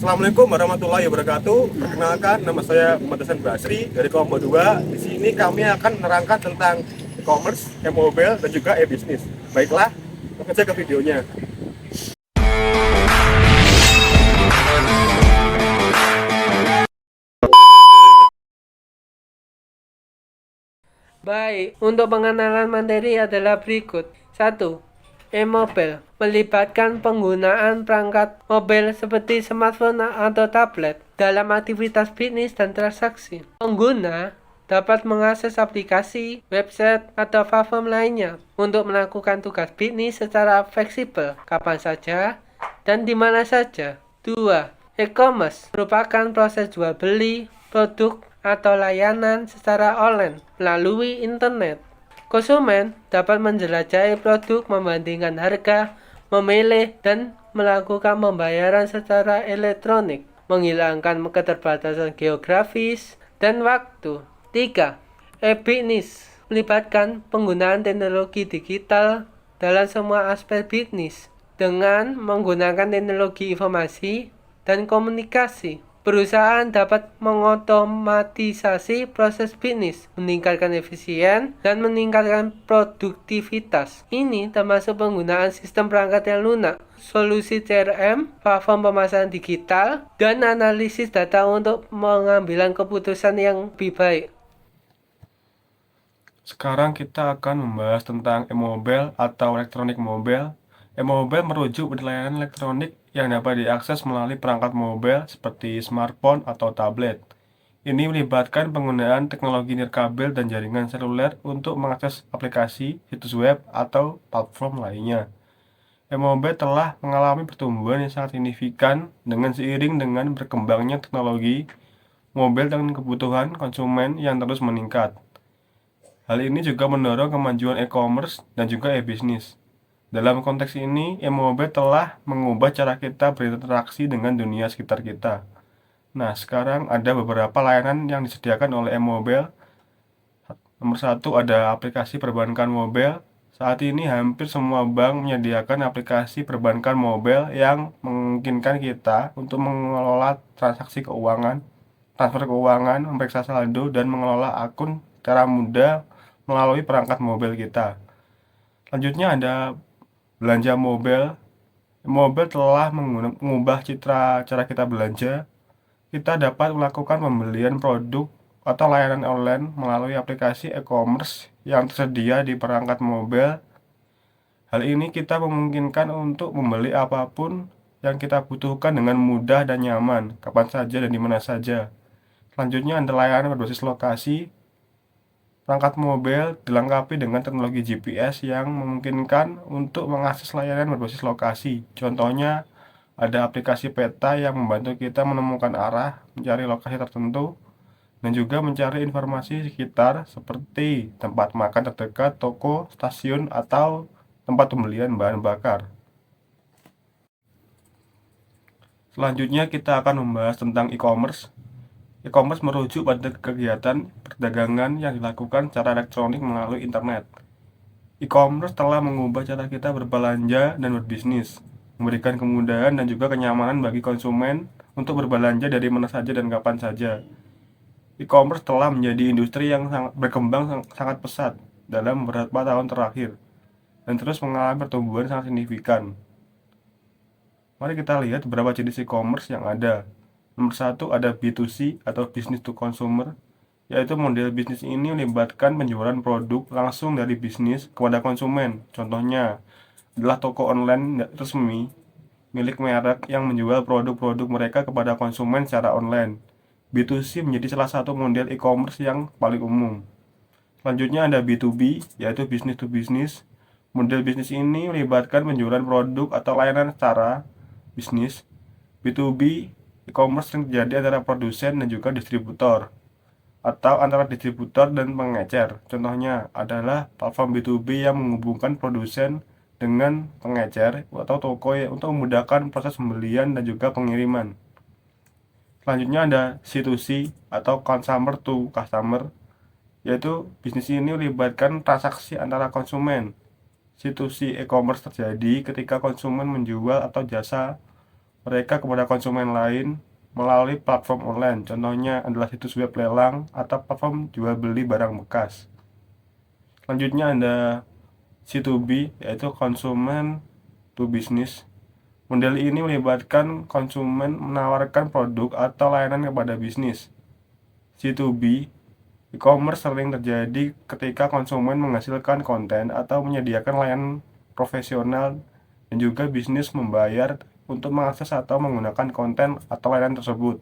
Assalamualaikum warahmatullahi wabarakatuh. Perkenalkan, nama saya Muhammad Hasan Basri dari kelompok 2. Di sini kami akan menerangkan tentang e-commerce, e-mobile, dan juga e-bisnis. Baiklah, langsung saja ke videonya. Baik, untuk pengenalan materi adalah berikut. 1. E-mobile melibatkan penggunaan perangkat mobil seperti smartphone atau tablet dalam aktivitas bisnis dan transaksi. Pengguna dapat mengakses aplikasi, website, atau platform lainnya untuk melakukan tugas bisnis secara fleksibel, kapan saja dan di mana saja. 2. E-commerce merupakan proses jual beli produk atau layanan secara online melalui internet. Konsumen dapat menjelajahi produk, membandingkan harga, memilih, dan melakukan pembayaran secara elektronik, menghilangkan keterbatasan geografis dan waktu. 3. E-bisnis melibatkan penggunaan teknologi digital dalam semua aspek bisnis dengan menggunakan teknologi informasi dan komunikasi. Perusahaan dapat mengotomatisasi proses bisnis, meningkatkan efisien, dan meningkatkan produktivitas. Ini termasuk penggunaan sistem perangkat yang lunak, solusi CRM, platform pemasaran digital, dan analisis data untuk mengambil keputusan yang lebih baik. Sekarang kita akan membahas tentang e-mobile atau elektronik mobile. E-mobile merujuk pada layanan elektronik yang dapat diakses melalui perangkat mobile seperti smartphone atau tablet. Ini melibatkan penggunaan teknologi nirkabel dan jaringan seluler untuk mengakses aplikasi, situs web, atau platform lainnya. E-mobile telah mengalami pertumbuhan yang sangat signifikan seiring dengan berkembangnya teknologi mobil dan kebutuhan konsumen yang terus meningkat. Hal ini juga mendorong kemajuan e-commerce dan juga e-bisnis. Dalam konteks ini, e-mobile telah mengubah cara kita berinteraksi dengan dunia sekitar kita. Nah, sekarang ada beberapa layanan yang disediakan oleh e-mobile. Nomor satu, ada aplikasi perbankan mobile. Saat ini hampir semua bank menyediakan aplikasi perbankan mobile yang memungkinkan kita untuk mengelola transaksi keuangan, transfer keuangan, memeriksa saldo, dan mengelola akun secara mudah melalui perangkat mobil kita. Selanjutnya ada belanja mobile. Mobile telah mengubah cara kita belanja. Kita dapat melakukan pembelian produk atau layanan online melalui aplikasi e-commerce yang tersedia di perangkat mobile. Hal ini kita memungkinkan untuk membeli apapun yang kita butuhkan dengan mudah dan nyaman, kapan saja dan di mana saja. Selanjutnya ada layanan berbasis lokasi. Perangkat mobil dilengkapi dengan teknologi GPS yang memungkinkan untuk mengakses layanan berbasis lokasi. Contohnya, ada aplikasi peta yang membantu kita menemukan arah, mencari lokasi tertentu, dan juga mencari informasi sekitar seperti tempat makan terdekat, toko, stasiun, atau tempat pembelian bahan bakar. Selanjutnya kita akan membahas tentang e-commerce. E-commerce merujuk pada kegiatan perdagangan yang dilakukan secara elektronik melalui internet. E-commerce telah mengubah cara kita berbelanja dan berbisnis, memberikan kemudahan dan juga kenyamanan bagi konsumen untuk berbelanja dari mana saja dan kapan saja. E-commerce telah menjadi industri yang berkembang sangat pesat dalam beberapa tahun terakhir dan terus mengalami pertumbuhan sangat signifikan. Mari kita lihat beberapa jenis e-commerce yang ada. Nomor satu ada B2C atau business to consumer, yaitu model bisnis ini melibatkan penjualan produk langsung dari bisnis kepada konsumen. Contohnya adalah toko online resmi milik merek yang menjual produk-produk mereka kepada konsumen secara online. B2C menjadi salah satu model e-commerce yang paling umum. Selanjutnya ada B2B, yaitu business to business. Model bisnis ini melibatkan penjualan produk atau layanan secara bisnis. B2B e-commerce yang terjadi antara produsen dan juga distributor, atau antara distributor dan pengecer. Contohnya adalah platform B2B yang menghubungkan produsen dengan pengecer atau toko untuk memudahkan proses pembelian dan juga pengiriman. Selanjutnya ada C2C atau consumer to customer, yaitu bisnis ini melibatkan transaksi antara konsumen. C2C e-commerce terjadi ketika konsumen menjual atau jasa mereka kepada konsumen lain melalui platform online. Contohnya adalah situs web lelang atau platform jual beli barang bekas. Selanjutnya ada C2B, yaitu konsumen to business. Model ini melibatkan konsumen menawarkan produk atau layanan kepada bisnis. C2B, e-commerce sering terjadi ketika konsumen menghasilkan konten atau menyediakan layanan profesional dan juga bisnis membayar untuk mengakses atau menggunakan konten atau layanan tersebut.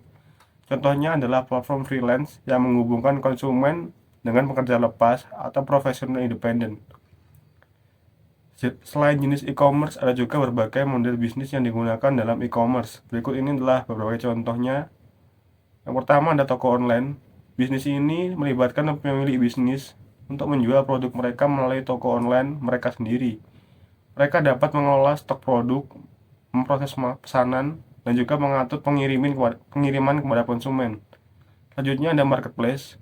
Contohnya adalah platform freelance yang menghubungkan konsumen dengan pekerja lepas atau profesional independen. Selain jenis e-commerce, ada juga berbagai model bisnis yang digunakan dalam e-commerce. Berikut ini adalah beberapa contohnya. Yang pertama ada toko online. Bisnis ini melibatkan pemilik bisnis untuk menjual produk mereka melalui toko online mereka sendiri. Mereka dapat mengelola stok produk, memproses pesanan, dan juga mengatur pengiriman kepada konsumen. Selanjutnya ada marketplace.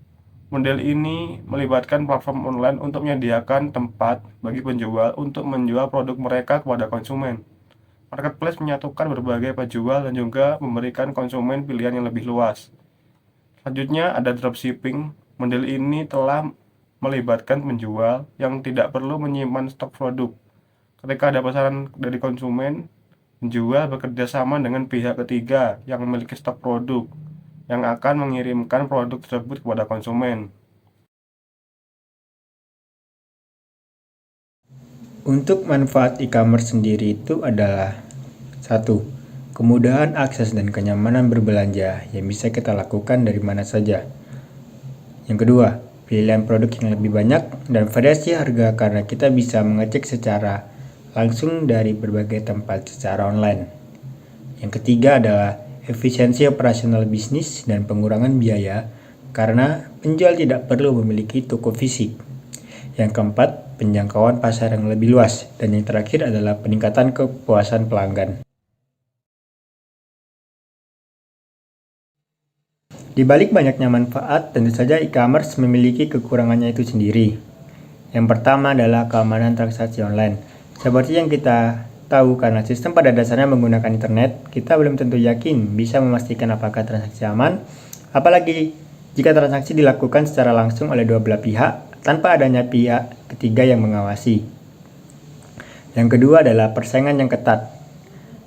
Model ini melibatkan platform online untuk menyediakan tempat bagi penjual untuk menjual produk mereka kepada konsumen. Marketplace menyatukan berbagai penjual dan juga memberikan konsumen pilihan yang lebih luas. Selanjutnya ada dropshipping. Model ini telah melibatkan penjual yang tidak perlu menyimpan stok produk. Ketika ada pesanan dari konsumen, penjual bekerja sama dengan pihak ketiga yang memiliki stok produk yang akan mengirimkan produk tersebut kepada konsumen. Untuk manfaat e-commerce sendiri itu adalah 1. Kemudahan akses dan kenyamanan berbelanja yang bisa kita lakukan dari mana saja. Yang kedua, pilihan produk yang lebih banyak dan variasi harga karena kita bisa mengecek secara langsung dari berbagai tempat secara online. Yang ketiga adalah efisiensi operasional bisnis dan pengurangan biaya karena penjual tidak perlu memiliki toko fisik. Yang keempat, penjangkauan pasar yang lebih luas. Dan yang terakhir adalah peningkatan kepuasan pelanggan. Di balik banyaknya manfaat, tentu saja e-commerce memiliki kekurangannya itu sendiri. Yang pertama adalah keamanan transaksi online. Seperti yang kita tahu, karena sistem pada dasarnya menggunakan internet, kita belum tentu yakin bisa memastikan apakah transaksi aman, apalagi jika transaksi dilakukan secara langsung oleh dua belah pihak tanpa adanya pihak ketiga yang mengawasi. Yang kedua adalah persaingan yang ketat.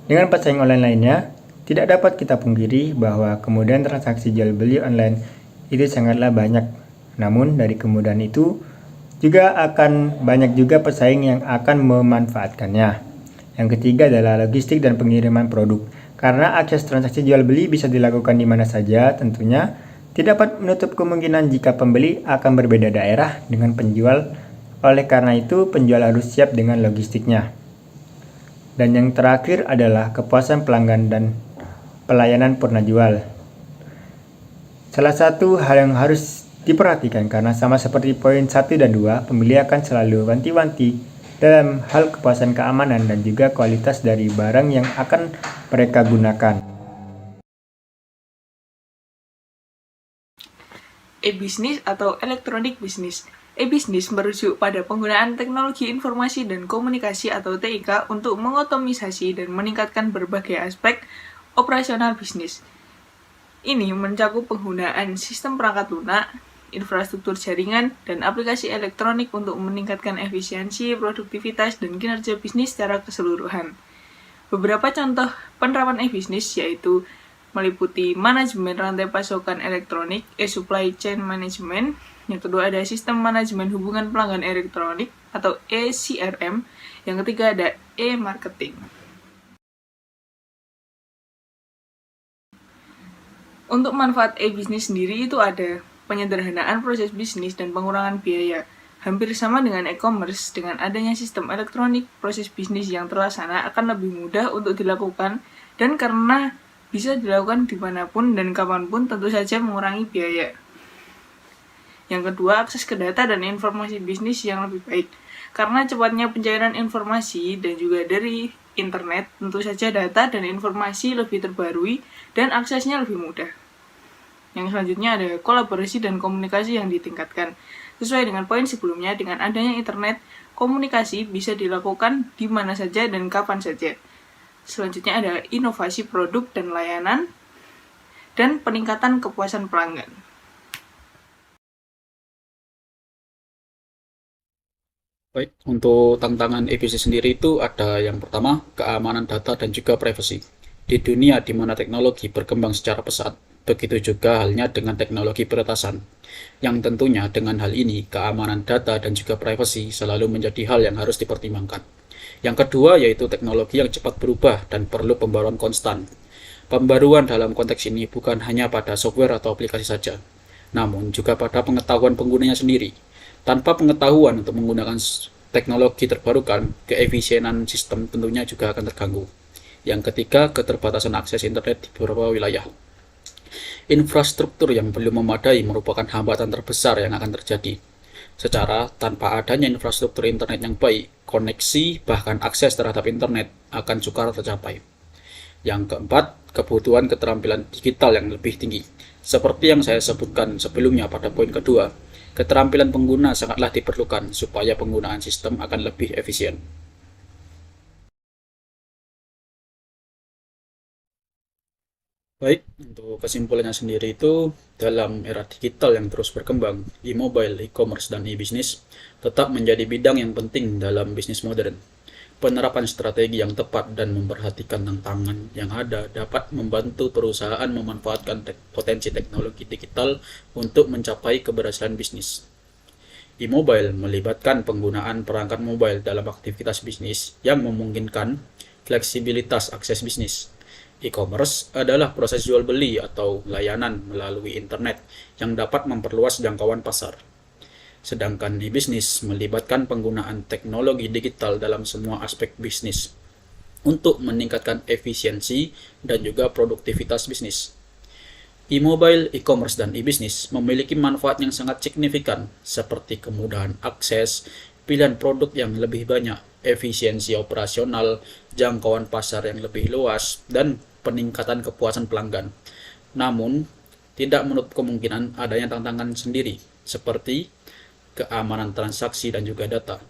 Dengan pesaing online lainnya, tidak dapat kita pungkiri bahwa kemudahan transaksi jual beli online itu sangatlah banyak. Namun dari kemudahan itu juga akan banyak juga pesaing yang akan memanfaatkannya. Yang ketiga adalah logistik dan pengiriman produk. Karena akses transaksi jual beli bisa dilakukan di mana saja, tentunya tidak dapat menutup kemungkinan jika pembeli akan berbeda daerah dengan penjual. Oleh karena itu, penjual harus siap dengan logistiknya. Dan yang terakhir adalah kepuasan pelanggan dan pelayanan purna jual. Salah satu hal yang harus diperhatikan karena sama seperti poin 1 dan 2, pembeli akan selalu wanti-wanti dalam hal kepuasan keamanan dan juga kualitas dari barang yang akan mereka gunakan. E-bisnis atau elektronik bisnis. E-bisnis merujuk pada penggunaan teknologi informasi dan komunikasi atau TIK untuk mengotomisasi dan meningkatkan berbagai aspek operasional bisnis. Ini mencakup penggunaan sistem perangkat lunak, infrastruktur jaringan, dan aplikasi elektronik untuk meningkatkan efisiensi, produktivitas, dan kinerja bisnis secara keseluruhan. Beberapa contoh penerapan e-bisnis yaitu meliputi manajemen rantai pasokan elektronik, e-supply chain management. Yang kedua ada sistem manajemen hubungan pelanggan elektronik atau e-CRM. Yang ketiga ada e-marketing. Untuk manfaat e-bisnis sendiri itu ada penyederhanaan proses bisnis dan pengurangan biaya. Hampir sama dengan e-commerce, dengan adanya sistem elektronik, proses bisnis yang terlaksana akan lebih mudah untuk dilakukan, dan karena bisa dilakukan dimanapun dan kapanpun, tentu saja mengurangi biaya. Yang kedua, akses ke data dan informasi bisnis yang lebih baik. Karena cepatnya pencairan informasi dan juga dari internet, tentu saja data dan informasi lebih terbarui dan aksesnya lebih mudah. Yang selanjutnya ada kolaborasi dan komunikasi yang ditingkatkan. Sesuai dengan poin sebelumnya, dengan adanya internet, komunikasi bisa dilakukan di mana saja dan kapan saja. Selanjutnya ada inovasi produk dan layanan, dan peningkatan kepuasan pelanggan. Baik, untuk tantangan e-bisnis sendiri itu ada yang pertama, keamanan data dan juga privasi. Di dunia di mana teknologi berkembang secara pesat, begitu juga halnya dengan teknologi peretasan. Yang tentunya dengan hal ini, keamanan data dan juga privasi selalu menjadi hal yang harus dipertimbangkan. Yang kedua yaitu teknologi yang cepat berubah dan perlu pembaruan konstan. Pembaruan dalam konteks ini bukan hanya pada software atau aplikasi saja, namun juga pada pengetahuan penggunanya sendiri. Tanpa pengetahuan untuk menggunakan teknologi terbarukan, keefisienan sistem tentunya juga akan terganggu. Yang ketiga, keterbatasan akses internet di beberapa wilayah. Infrastruktur yang belum memadai merupakan hambatan terbesar yang akan terjadi. Secara tanpa adanya infrastruktur internet yang baik, koneksi bahkan akses terhadap internet akan sukar tercapai. Yang keempat, kebutuhan keterampilan digital yang lebih tinggi. Seperti yang saya sebutkan sebelumnya pada poin kedua, keterampilan pengguna sangatlah diperlukan supaya penggunaan sistem akan lebih efisien. Baik, untuk kesimpulannya sendiri itu, dalam era digital yang terus berkembang, e-mobile, e-commerce, dan e-bisnis tetap menjadi bidang yang penting dalam bisnis modern. Penerapan strategi yang tepat dan memperhatikan tantangan yang ada dapat membantu perusahaan memanfaatkan potensi teknologi digital untuk mencapai keberhasilan bisnis. E-mobile melibatkan penggunaan perangkat mobile dalam aktivitas bisnis yang memungkinkan fleksibilitas akses bisnis. E-commerce adalah proses jual beli atau layanan melalui internet yang dapat memperluas jangkauan pasar. Sedangkan di bisnis melibatkan penggunaan teknologi digital dalam semua aspek bisnis untuk meningkatkan efisiensi dan juga produktivitas bisnis. E-mobile, e-commerce, dan e-bisnis memiliki manfaat yang sangat signifikan seperti kemudahan akses, pilihan produk yang lebih banyak, efisiensi operasional, jangkauan pasar yang lebih luas, dan peningkatan kepuasan pelanggan. Namun, tidak menutup kemungkinan adanya tantangan sendiri seperti keamanan transaksi dan juga data,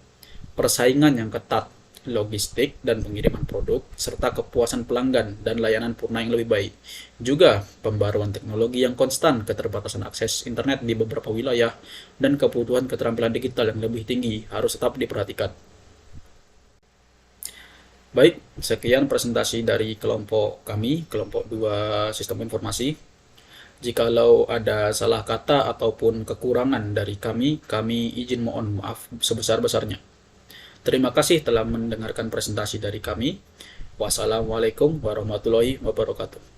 persaingan yang ketat, logistik dan pengiriman produk, serta kepuasan pelanggan dan layanan purna yang lebih baik. Juga pembaruan teknologi yang konstan, keterbatasan akses internet di beberapa wilayah, dan kebutuhan keterampilan digital yang lebih tinggi harus tetap diperhatikan. Baik, sekian presentasi dari kelompok kami, kelompok 2 Sistem Informasi. Jikalau ada salah kata ataupun kekurangan dari kami izin mohon maaf sebesar-besarnya. Terima kasih telah mendengarkan presentasi dari kami. Wassalamualaikum warahmatullahi wabarakatuh.